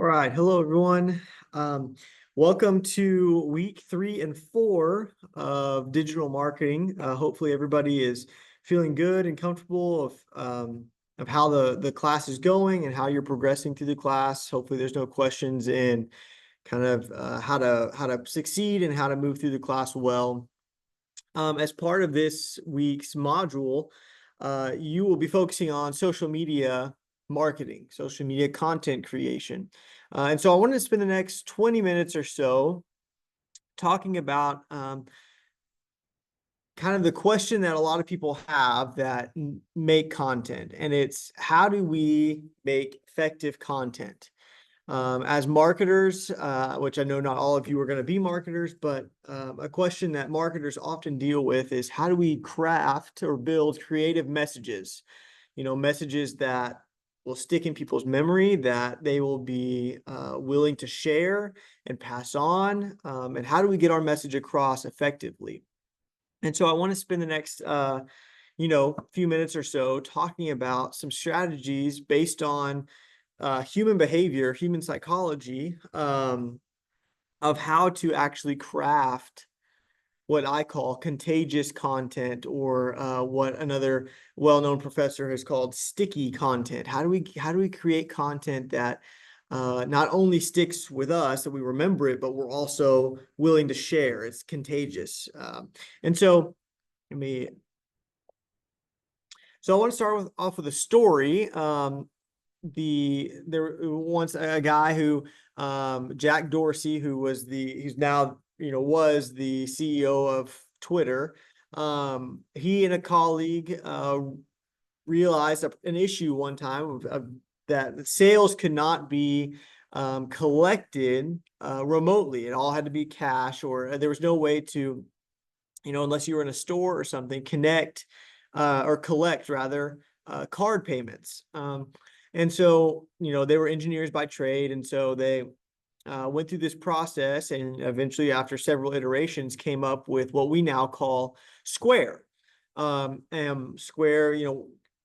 right. Hello, everyone. Um, Welcome to week 3 and 4 of digital marketing. Hopefully, everybody is feeling good and comfortable of how the class is going and how you're progressing through the class. Hopefully, there's no questions in kind of how to succeed and how to move through the class well. As part of this week's module, you will be focusing on social media marketing, social media content creation. And so I wanted to spend the next 20 minutes or so talking about kind of the question that a lot of people have that make content, and it's how do we make effective content? As marketers, which I know not all of you are going to be marketers, but a question that marketers often deal with is how do we craft or build creative messages? Messages that will stick in people's memory, that they will be willing to share and pass on. And how do we get our message across effectively? And so I want to spend the next few minutes or so talking about some strategies based on human behavior, human psychology, of how to actually craft what I call contagious content, or what another well-known professor has called sticky content. How do we create content that not only sticks with us, that we remember it, but we're also willing to share? It's contagious. And so let me. So I want to start off with a story. There once a guy who Jack Dorsey, who's now was the CEO of Twitter. He and a colleague realized an issue one time that sales could not be collected remotely. It all had to be cash, or there was no way to, unless you were in a store or something, connect or collect rather card payments. And so, they were engineers by trade. And so they went through this process, and eventually, after several iterations, came up with what we now call Square. And Square,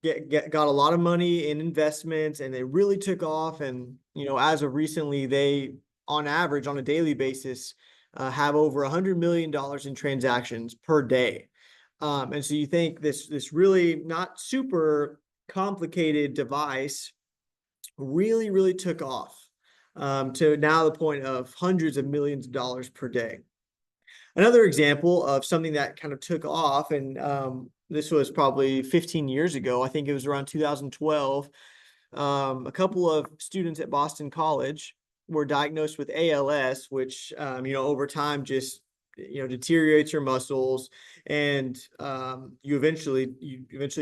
got a lot of money in investments, and they really took off. And, as of recently, they, on average, on a daily basis, have over $100 million in transactions per day. And so you think this really not super complicated device really, really took off, to now the point of hundreds of millions of dollars per day. Another example of something that kind of took off, and this was probably 15 years ago. I think it was around 2012. A couple of students at Boston College were diagnosed with ALS, which over time just deteriorates your muscles, and you eventually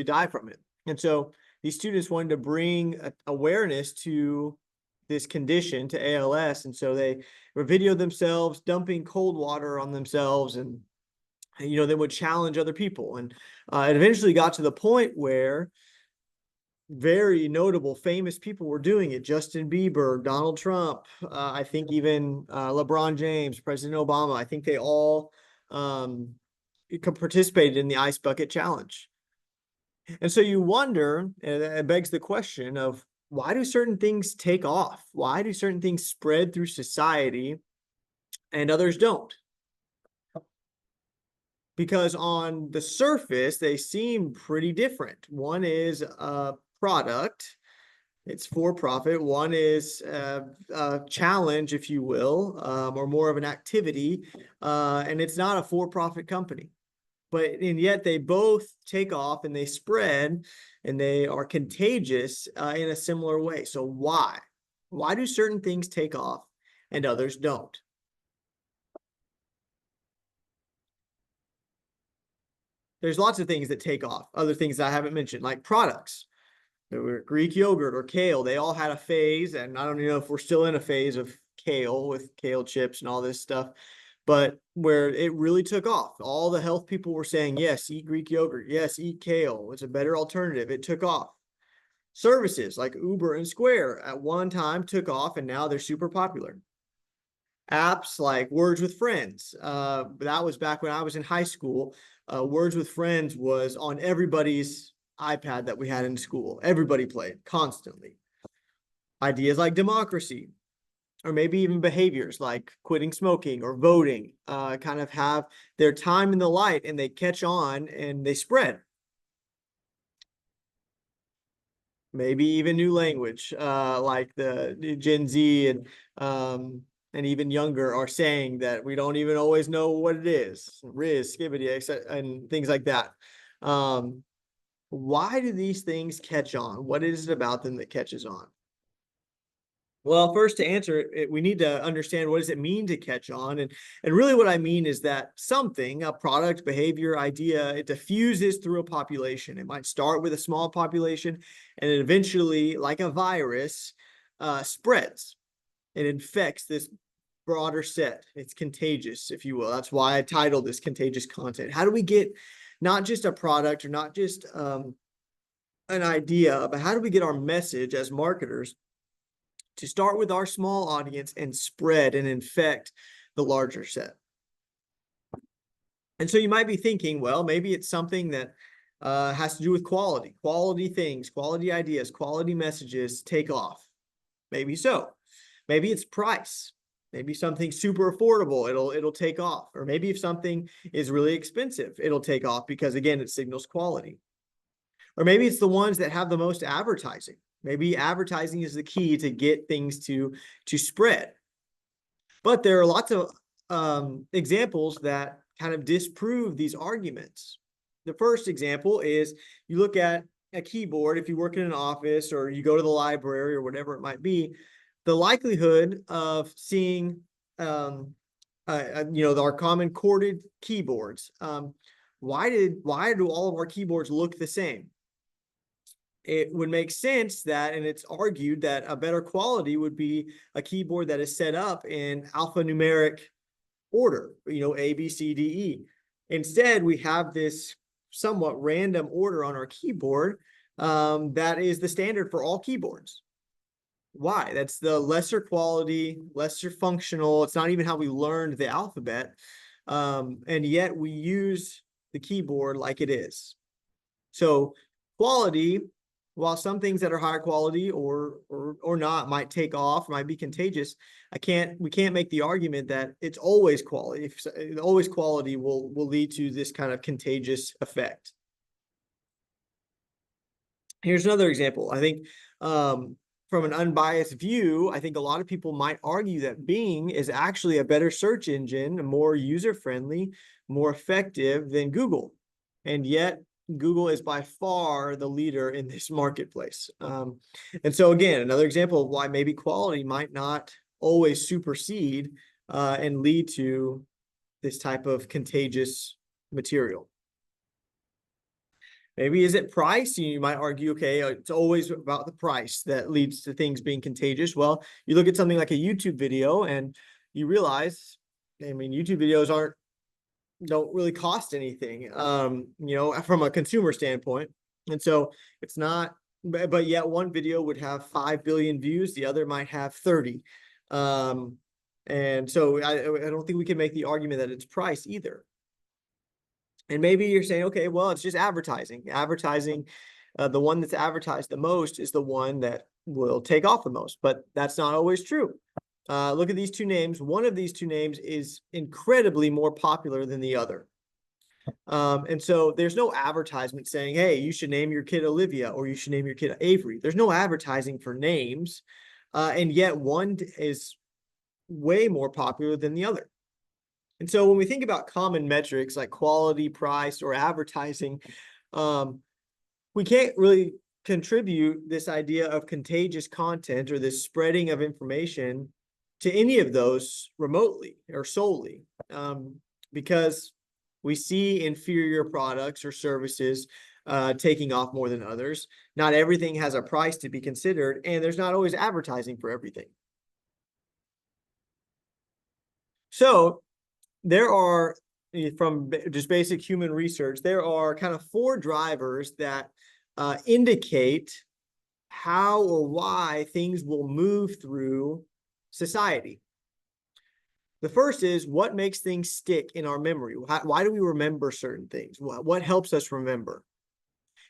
die from it. And so these students wanted to bring awareness to this condition, to ALS, and so they videoed themselves dumping cold water on themselves, and they would challenge other people, and it eventually got to the point where very notable, famous people were doing it. Justin Bieber, Donald Trump, I think even LeBron James, President Obama. I think they all participated in the Ice Bucket Challenge. And so you wonder, and it begs the question of, why do certain things take off? Why do certain things spread through society and others don't? Because on the surface, they seem pretty different. One is a product, it's for profit. One is a challenge, if you will, or more of an activity, and it's not a for-profit company. And yet they both take off and they spread, and they are contagious in a similar way. So why? Why do certain things take off and others don't? There's lots of things that take off. Other things that I haven't mentioned, like products. There were Greek yogurt or kale. They all had a phase, and I don't even know if we're still in a phase of kale, with kale chips and all this stuff, but where it really took off. All the health people were saying, yes, eat Greek yogurt. Yes, eat kale. It's a better alternative. It took off. Services like Uber and Square at one time took off, and now they're super popular. Apps like Words with Friends. That was back when I was in high school. Words with Friends was on everybody's iPad that we had in school. Everybody played constantly. Ideas like democracy. or maybe even behaviors like quitting smoking or voting, kind of have their time in the light and they catch on and they spread. Maybe even new language, like the Gen Z and even younger are saying that we don't even always know what it is, Riz, skibbity, and things like that. Why do these things catch on? What is it about them that catches on? Well, first to answer it, we need to understand what does it mean to catch on, and really what I mean is that something, a product, behavior, idea, it diffuses through a population. It might start with a small population, and it eventually, like a virus, spreads. It infects this broader set. It's contagious, if you will. That's why I titled this contagious content. How do we get not just a product or not just an idea, but how do we get our message as marketers to start with our small audience and spread and infect the larger set? And so you might be thinking, well, maybe it's something that has to do with quality things, quality ideas, quality messages take off. Maybe so. Maybe it's price. Maybe something super affordable, it'll take off. Or maybe if something is really expensive, it'll take off because again, it signals quality. Or maybe it's the ones that have the most advertising. Maybe advertising is the key to get things to spread. But there are lots of examples that kind of disprove these arguments. The first example is you look at a keyboard. If you work in an office or you go to the library or whatever it might be, the likelihood of seeing our common corded keyboards. Why do all of our keyboards look the same? It would make sense that, and it's argued that a better quality would be a keyboard that is set up in alphanumeric order, A, B, C, D, E. Instead, we have this somewhat random order on our keyboard that is the standard for all keyboards. Why? That's the lesser quality, lesser functional. It's not even how we learned the alphabet. And yet we use the keyboard like it is. So quality, while some things that are higher quality or not might take off, might be contagious, we can't make the argument that it's always quality. If always quality will lead to this kind of contagious effect. Here's another example. I think from an unbiased view, I think a lot of people might argue that Bing is actually a better search engine, more user-friendly, more effective than Google. And yet Google is by far the leader in this marketplace. And so again, another example of why maybe quality might not always supersede and lead to this type of contagious material. Maybe is it price? You might argue, okay, it's always about the price that leads to things being contagious. Well, you look at something like a YouTube video and you realize, YouTube videos don't really cost anything, from a consumer standpoint. And so it's not, but yet one video would have 5 billion views, the other might have 30. And so I don't think we can make the argument that it's price either. And maybe you're saying, okay, well, it's just advertising. The one that's advertised the most is the one that will take off the most, but that's not always true. Look at these two names. One of these two names is incredibly more popular than the other. And so there's no advertisement saying, hey, you should name your kid Olivia or you should name your kid Avery. There's no advertising for names. And yet one is way more popular than the other. And so when we think about common metrics like quality, price, or advertising, we can't really contribute this idea of contagious content or this spreading of information to any of those remotely or solely, because we see inferior products or services taking off more than others. Not everything has a price to be considered, and there's not always advertising for everything. So there are, from just basic human research, there are kind of 4 drivers that indicate how or why things will move through society. The first is what makes things stick in our memory. Why do we remember certain things? What helps us remember?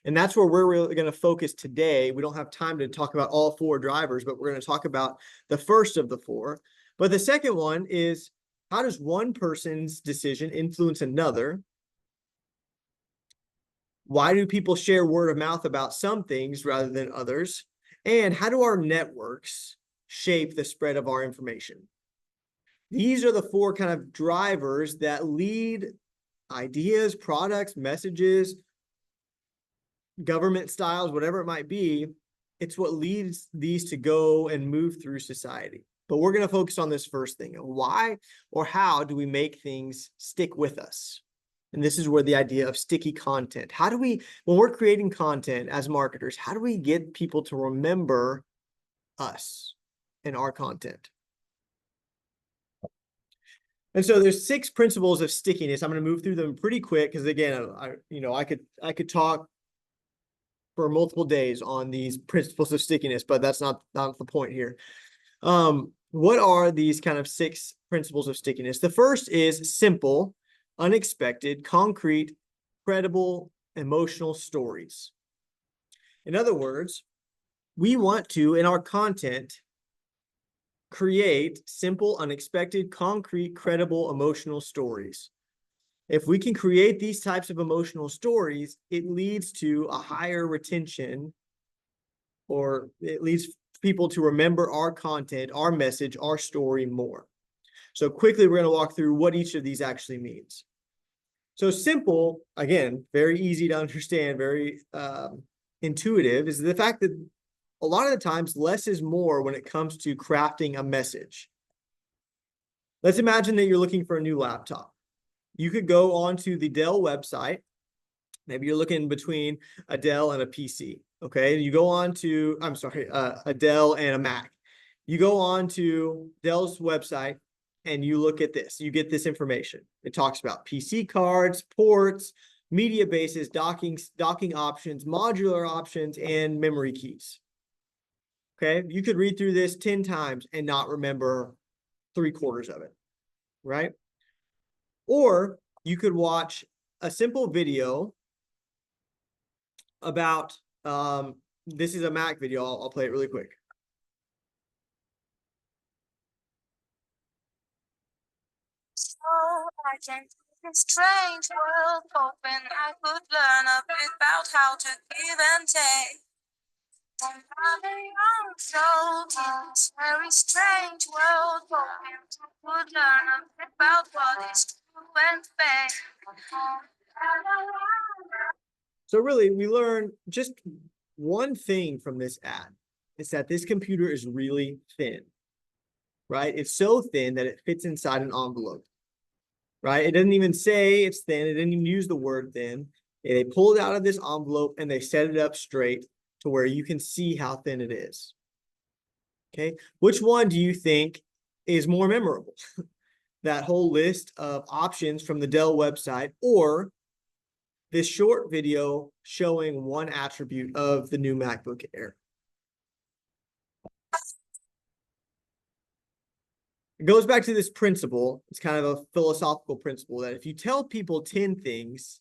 And that's where we're really going to focus today. We don't have time to talk about all 4 drivers, but we're going to talk about the first of the 4. But the second one is, how does one person's decision influence another? Why do people share word of mouth about some things rather than others? And how do our networks shape the spread of our information? These are the 4 kind of drivers that lead ideas, products, messages, government styles, whatever it might be. It's what leads these to go and move through society. But we're going to focus on this first thing. Why or how do we make things stick with us? And this is where the idea of sticky content. How do we, when we're creating content as marketers, how do we get people to remember us and our content? And so there's 6 principles of stickiness. I'm going to move through them pretty quick because, again, I could talk for multiple days on these principles of stickiness, but that's not the point here. What are these kind of 6 principles of stickiness? The first is simple, unexpected, concrete, credible, emotional stories. In other words, we want to, in our content, create simple, unexpected, concrete, credible, emotional stories. If we can create these types of emotional stories, it leads to a higher retention, or it leads people to remember our content, our message, our story more. So quickly, we're going to walk through what each of these actually means. So simple, again, very easy to understand, very intuitive, is the fact that a lot of the times less is more when it comes to crafting a message. Let's imagine that you're looking for a new laptop. You could go onto the Dell website. Maybe you're looking between a Dell and a PC. Okay, you go on to, a Dell and a Mac. You go on to Dell's website and you look at this. You get this information. It talks about PC cards, ports, media bases, docking options, modular options, and memory keys. Okay, you could read through this 10 times and not remember 3/4 of it, right? Or you could watch a simple video about, this is a Mac video. I'll play it really quick. So I came to this strange world, hoping I could learn a bit about how to give and take. I'm not a young soul in this very strange world, hoping I could learn a bit about what is true and fake. So really, we learn just one thing from this ad. It's that this computer is really thin, right? It's so thin that it fits inside an envelope, right? It doesn't even say it's thin. It didn't even use the word thin. They pull it out of this envelope and they set it up straight to where you can see how thin it is. Okay, which one do you think is more memorable? That whole list of options from the Dell website, or this short video showing one attribute of the new MacBook Air? It goes back to this principle. It's kind of a philosophical principle that if you tell people 10 things,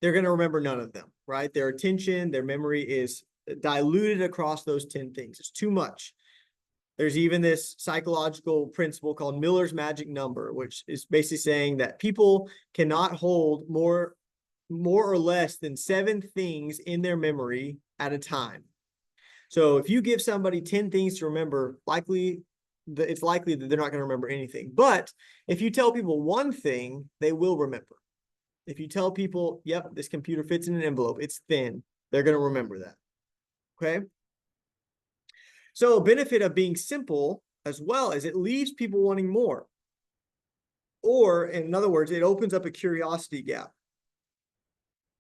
they're going to remember none of them, right? Their attention, their memory is diluted across those 10 things. It's too much. There's even this psychological principle called Miller's magic number, which is basically saying that people cannot hold more or less than 7 things in their memory at a time. So if you give somebody 10 things to remember, it's likely that they're not going to remember anything. But if you tell people one thing, they will remember. If you tell people, yep, this computer fits in an envelope, it's thin, they're going to remember that. Okay. So a benefit of being simple as well is it leaves people wanting more. Or in other words, it opens up a curiosity gap.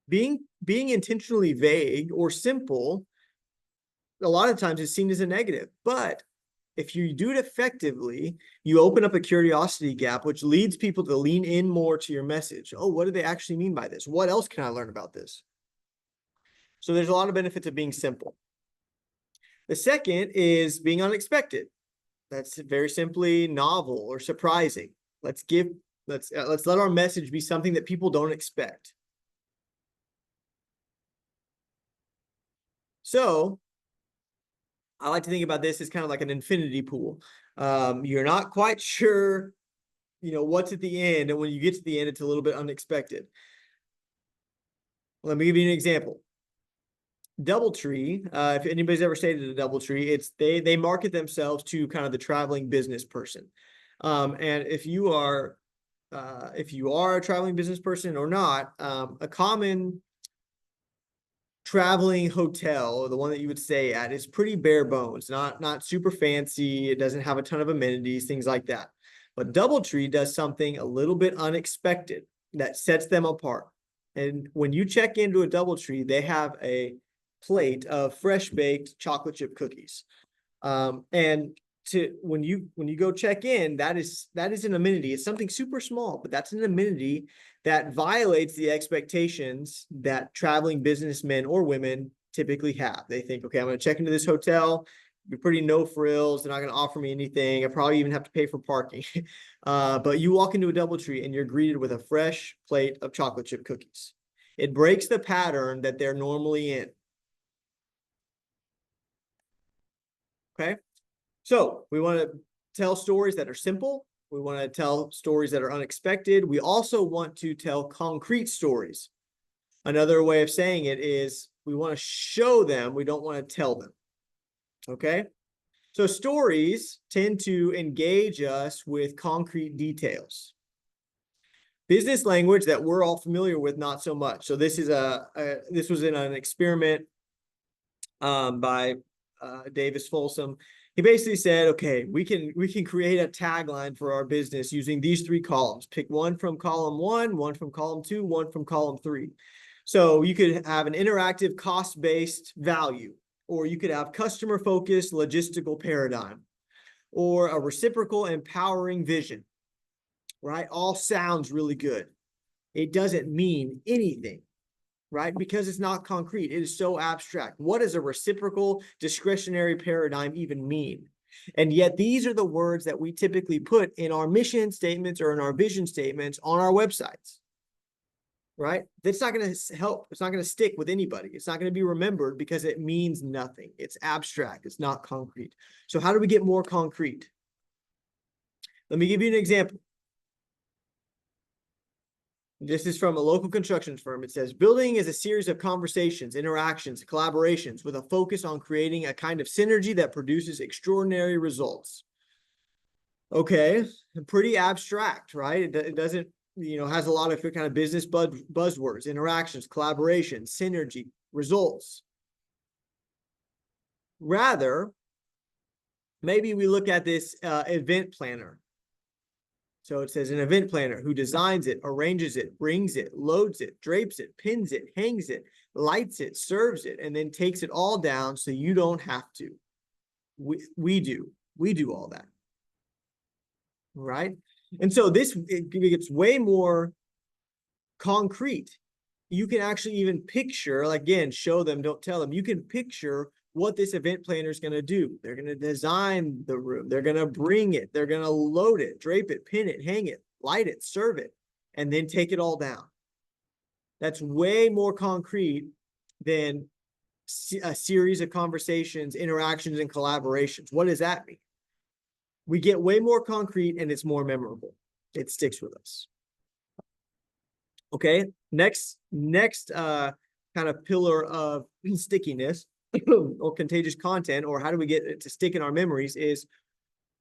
Being intentionally vague or simple, a lot of times is seen as a negative. But if you do it effectively, you open up a curiosity gap, which leads people to lean in more to your message. Oh, what do they actually mean by this? What else can I learn about this? So there's a lot of benefits of being simple. The second is being unexpected. That's very simply novel or surprising. Let's let our message be something that people don't expect. So I like to think about this as kind of like an infinity pool. You're not quite sure, what's at the end. And when you get to the end, it's a little bit unexpected. Let me give you an example. DoubleTree, if anybody's ever stayed at a DoubleTree, it's they market themselves to kind of the traveling business person. And if you are a traveling business person or not, a common traveling hotel, the one that you would stay at, is pretty bare bones, not super fancy. It doesn't have a ton of amenities, things like that. But DoubleTree does something a little bit unexpected that sets them apart. And when you check into a DoubleTree, they have a plate of fresh baked chocolate chip cookies. And when you go check in, that is an amenity. It's something super small, but that's an amenity that violates the expectations that traveling businessmen or women typically have. They think, okay, I'm going to check into this hotel, be pretty no frills. They're not going to offer me anything. I probably even have to pay for parking. But you walk into a DoubleTree and you're greeted with a fresh plate of chocolate chip cookies. It breaks the pattern that they're normally in. Okay. So we want to tell stories that are simple. We want to tell stories that are unexpected. We also want to tell concrete stories. Another way of saying it is we want to show them, we don't want to tell them. Okay. So stories tend to engage us with concrete details. Business language that we're all familiar with, not so much. So this is this was in an experiment by Davis Folsom. He basically said, okay, we can create a tagline for our business using these three columns. Pick one from column 1, one from column 2, one from column 3. So you could have an interactive cost-based value, or you could have customer-focused logistical paradigm, or a reciprocal empowering vision, right? All sounds really good. It doesn't mean anything, right? Because it's not concrete. It is so abstract. What does a reciprocal discretionary paradigm even mean? And yet these are the words that we typically put in our mission statements or in our vision statements on our websites, right? That's not going to help. It's not going to stick with anybody. It's not going to be remembered because it means nothing. It's abstract. It's not concrete. So how do we get more concrete? Let me give you an example. This is from a local construction firm. It says, building is a series of conversations, interactions, collaborations with a focus on creating a kind of synergy that produces extraordinary results. Okay, pretty abstract, right? It doesn't, has a lot of kind of business buzzwords, interactions, collaboration, synergy, results. Rather, maybe we look at this event planner. So it says an event planner who designs it, arranges it, brings it, loads it, drapes it, pins it, hangs it, lights it, serves it, and then takes it all down so you don't have to. We do all that, right? And so it gets way more concrete. You can actually even picture, again, show them, don't tell them. You can picture what this event planner is going to do. They're going to design the room. They're going to bring it. They're going to load it, drape it, pin it, hang it, light it, serve it, and then take it all down. That's way more concrete than a series of conversations, interactions, and collaborations. What does that mean? We get way more concrete and it's more memorable. It sticks with us. Okay, next kind of pillar of stickiness or contagious content, or how do we get it to stick in our memories, is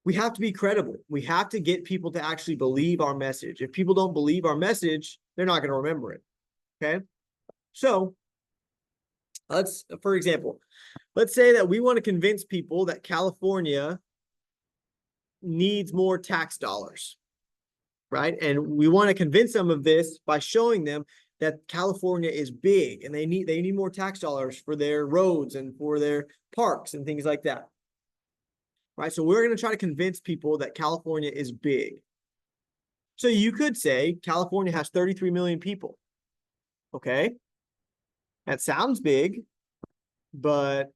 we have to be credible. We have to get people to actually believe our message. If people don't believe our message, they're not going to remember it. Okay. So for example, let's say that we want to convince people that California needs more tax dollars, right? And we want to convince them of this by showing them that California is big and they need more tax dollars for their roads and for their parks and things like that. Right? So we're going to try to convince people that California is big. So you could say California has 33 million people. Okay. That sounds big, but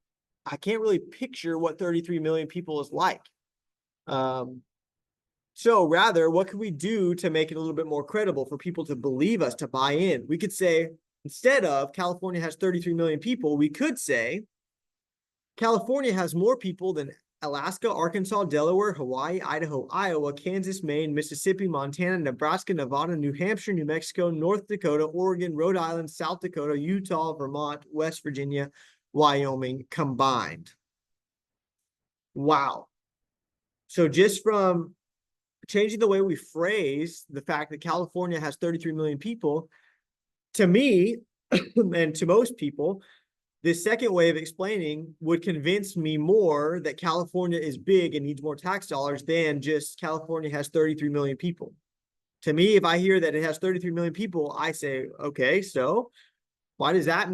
I can't really picture what 33 million people is like. So rather, what can we do to make it a little bit more credible for people to believe us, to buy in? We could say, instead of California has 33 million people, we could say California has more people than Alaska, Arkansas, Delaware, Hawaii, Idaho, Iowa, Kansas, Maine, Mississippi, Montana, Nebraska, Nevada, New Hampshire, New Mexico, North Dakota, Oregon, Rhode Island, South Dakota, Utah, Vermont, West Virginia, Wyoming combined. Wow. So just from changing the way we phrase the fact that California has 33 million people, to me and to most people, this second way of explaining would convince me more that California is big and needs more tax dollars than just California has 33 million people. To me, if I hear that it has 33 million people, I say, okay, so why does that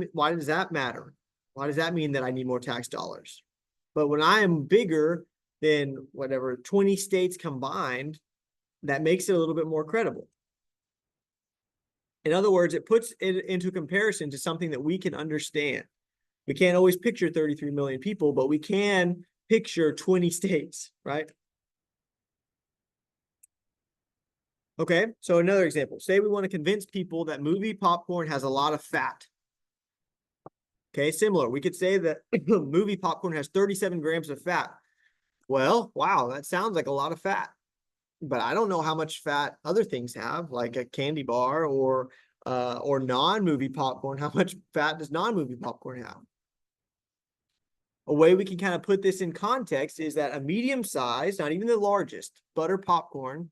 matter? Why does that mean that I need more tax dollars? But when I am bigger than whatever 20 states combined, that makes it a little bit more credible. In other words, it puts it into comparison to something that we can understand. We can't always picture 33 million people, but we can picture 20 states, right? Okay, so another example. Say we want to convince people that movie popcorn has a lot of fat. Okay, similar. We could say that movie popcorn has 37 grams of fat. Well, wow, that sounds like a lot of fat. But I don't know how much fat other things have, like a candy bar or non-movie popcorn. How much fat does non-movie popcorn have? A way we can kind of put this in context is that a medium size, not even the largest, butter popcorn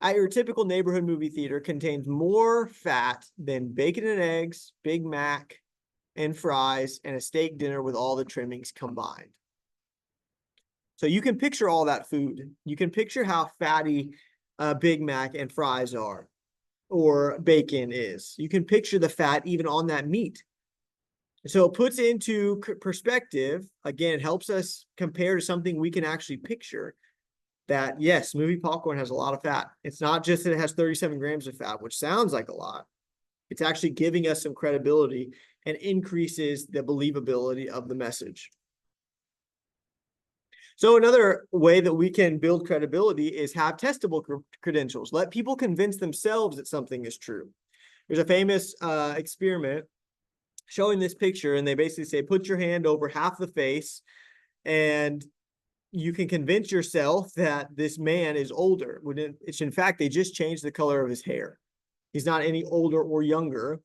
at your typical neighborhood movie theater contains more fat than bacon and eggs, Big Mac, and fries, and a steak dinner with all the trimmings combined. So you can picture all that food. You can picture how fatty Big Mac and fries are, or bacon is. You can picture the fat even on that meat. So it puts into perspective, again, helps us compare to something we can actually picture, that yes, movie popcorn has a lot of fat. It's not just that it has 37 grams of fat, which sounds like a lot. It's actually giving us some credibility and increases the believability of the message. So another way that we can build credibility is have testable credentials. Let people convince themselves that something is true. There's a famous experiment showing this picture, and they basically say, put your hand over half the face, and you can convince yourself that this man is older. When it's in fact, they just changed the color of his hair. He's not any older or younger.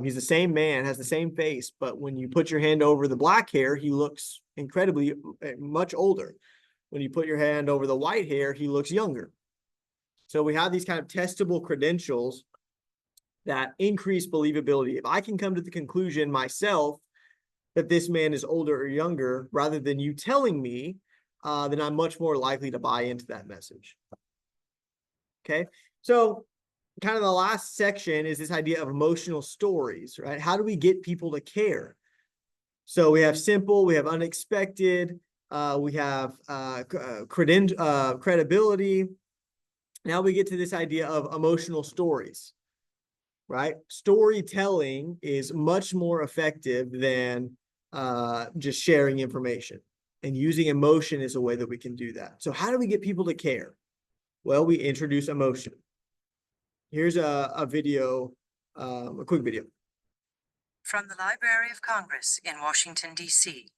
He's the same man, has the same face, but when you put your hand over the black hair, he looks incredibly much older. When you put your hand over the white hair, he looks younger. So we have these kind of testable credentials that increase believability. If I can come to the conclusion myself that this man is older or younger, rather than you telling me, then I'm much more likely to buy into that message. Okay, so kind of the last section is this idea of emotional stories, right? How do we get people to care? So we have simple, we have unexpected, we have credibility. Now we get to this idea of emotional stories, right? Storytelling is much more effective than just sharing information. And using emotion is a way that we can do that. So how do we get people to care? Well, we introduce emotion. Here's a video, a quick video. From the Library of Congress in Washington, D.C.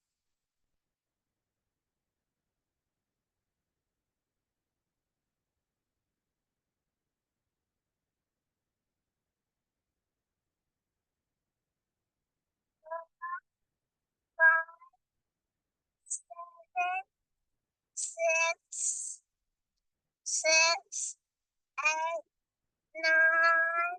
Six, eight, nine.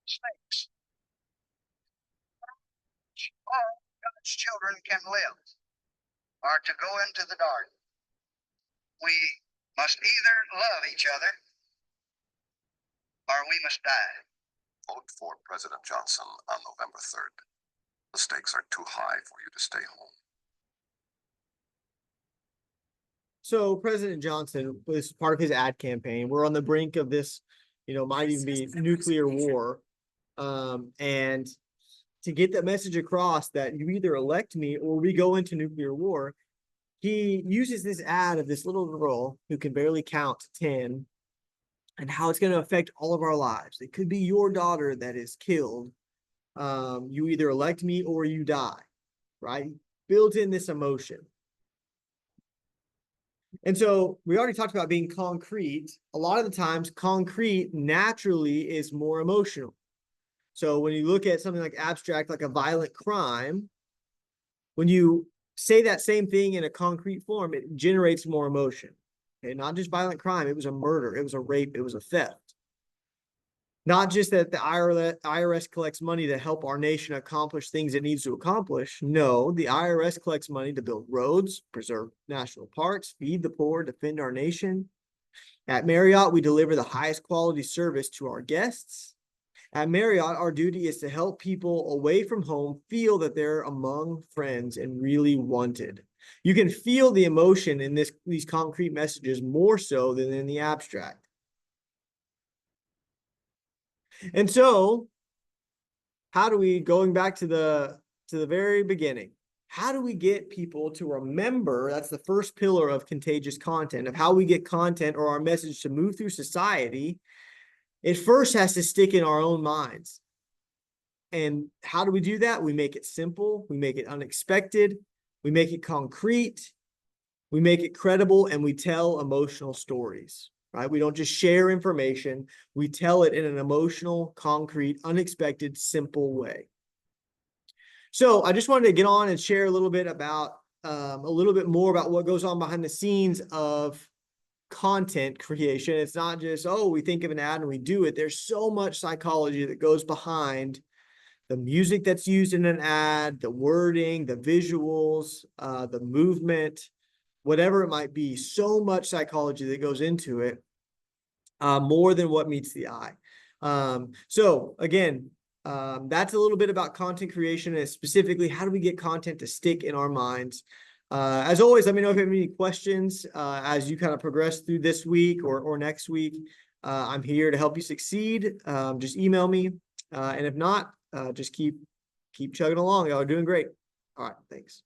Snakes. All God's children can live are to go into the garden. We must either love each other or we must die. Vote for President Johnson on November 3rd. The stakes are too high for you to stay home. So President Johnson was part of his ad campaign. We're on the brink of this, might even be nuclear war. And to get that message across that you either elect me or we go into nuclear war, he uses this ad of this little girl who can barely count to 10 and how it's going to affect all of our lives. It could be your daughter that is killed. You either elect me or you die, right? Built in this emotion. And so we already talked about being concrete. A lot of the times, concrete naturally is more emotional. So when you look at something like abstract, like a violent crime, when you say that same thing in a concrete form, it generates more emotion. Okay, not just violent crime, it was a murder, it was a rape, it was a theft. Not just that the IRS collects money to help our nation accomplish things it needs to accomplish. No, the IRS collects money to build roads, preserve national parks, feed the poor, defend our nation. At Marriott, we deliver the highest quality service to our guests. At Marriott, our duty is to help people away from home feel that they're among friends and really wanted. You can feel the emotion in these concrete messages more so than in the abstract. And so, how do we, going back to the very beginning, how do we get people to remember? That's the first pillar of contagious content, of how we get content or our message to move through society. It first has to stick in our own minds. And how do we do that? We make it simple, we make it unexpected, we make it concrete, we make it credible, and we tell emotional stories, right? We don't just share information, we tell it in an emotional, concrete, unexpected, simple way. So I just wanted to get on and share a little bit about, a little bit more about what goes on behind the scenes of content creation. It's not just, oh, we think of an ad and we do it. There's so much psychology that goes behind the music that's used in an ad, the wording, the visuals, the movement, whatever it might be. So much psychology that goes into it, more than what meets the eye. So again, that's a little bit about content creation and specifically how do we get content to stick in our minds. As always, let me know if you have any questions as you kind of progress through this week or next week. I'm here to help you succeed. Just email me. And if not, just keep chugging along. Y'all are doing great. All right. Thanks.